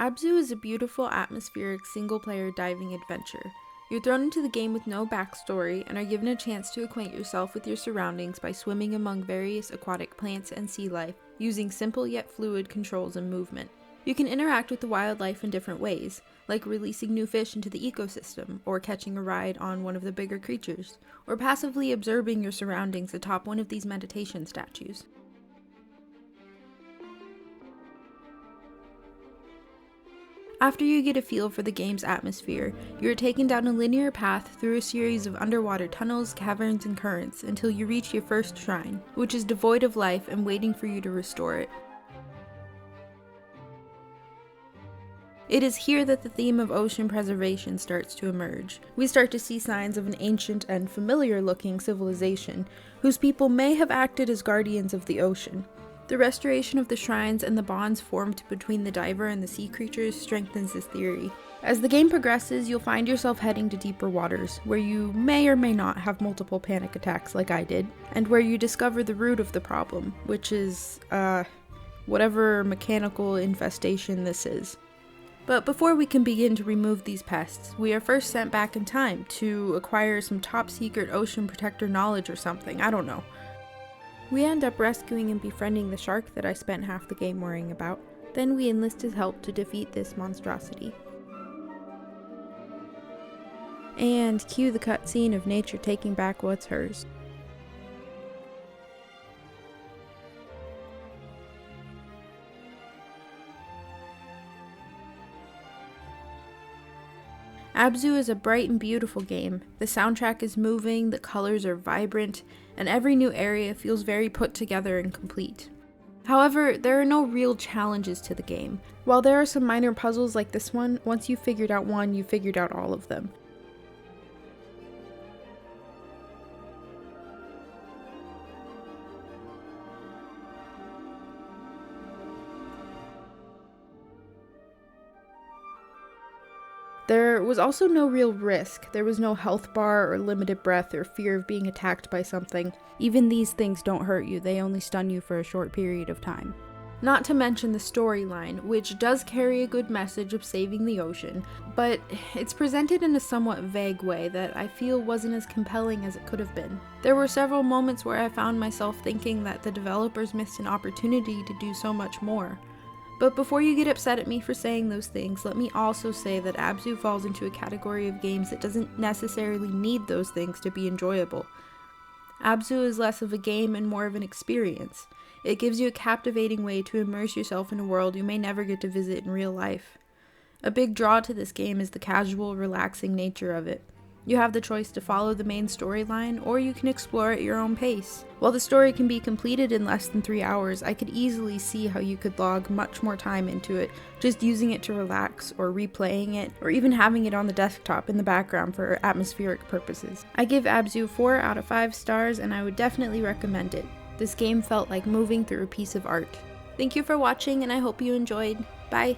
Abzu is a beautiful, atmospheric, single-player diving adventure. You're thrown into the game with no backstory and are given a chance to acquaint yourself with your surroundings by swimming among various aquatic plants and sea life, using simple yet fluid controls and movement. You can interact with the wildlife in different ways, like releasing new fish into the ecosystem, or catching a ride on one of the bigger creatures, or passively observing your surroundings atop one of these meditation statues. After you get a feel for the game's atmosphere, you are taken down a linear path through a series of underwater tunnels, caverns, and currents until you reach your first shrine, which is devoid of life and waiting for you to restore it. It is here that the theme of ocean preservation starts to emerge. We start to see signs of an ancient and familiar-looking civilization, whose people may have acted as guardians of the ocean. The restoration of the shrines and the bonds formed between the diver and the sea creatures strengthens this theory. As the game progresses, you'll find yourself heading to deeper waters, where you may or may not have multiple panic attacks like I did, and where you discover the root of the problem, which is, whatever mechanical infestation this is. But before we can begin to remove these pests, we are first sent back in time to acquire some top-secret ocean protector knowledge or something, I don't know. We end up rescuing and befriending the shark that I spent half the game worrying about. Then we enlist his help to defeat this monstrosity. And cue the cutscene of nature taking back what's hers. Abzu is a bright and beautiful game. The soundtrack is moving, the colors are vibrant, and every new area feels very put together and complete. However, there are no real challenges to the game. While there are some minor puzzles like this one, once you've figured out one, you've figured out all of them. There was also no real risk. There was no health bar or limited breath or fear of being attacked by something. Even these things don't hurt you, they only stun you for a short period of time. Not to mention the storyline, which does carry a good message of saving the ocean, but it's presented in a somewhat vague way that I feel wasn't as compelling as it could have been. There were several moments where I found myself thinking that the developers missed an opportunity to do so much more. But before you get upset at me for saying those things, let me also say that Abzu falls into a category of games that doesn't necessarily need those things to be enjoyable. Abzu is less of a game and more of an experience. It gives you a captivating way to immerse yourself in a world you may never get to visit in real life. A big draw to this game is the casual, relaxing nature of it. You have the choice to follow the main storyline, or you can explore at your own pace. While the story can be completed in less than 3 hours, I could easily see how you could log much more time into it, just using it to relax, or replaying it, or even having it on the desktop in the background for atmospheric purposes. I give Abzu 4 out of 5 stars, and I would definitely recommend it. This game felt like moving through a piece of art. Thank you for watching, and I hope you enjoyed. Bye!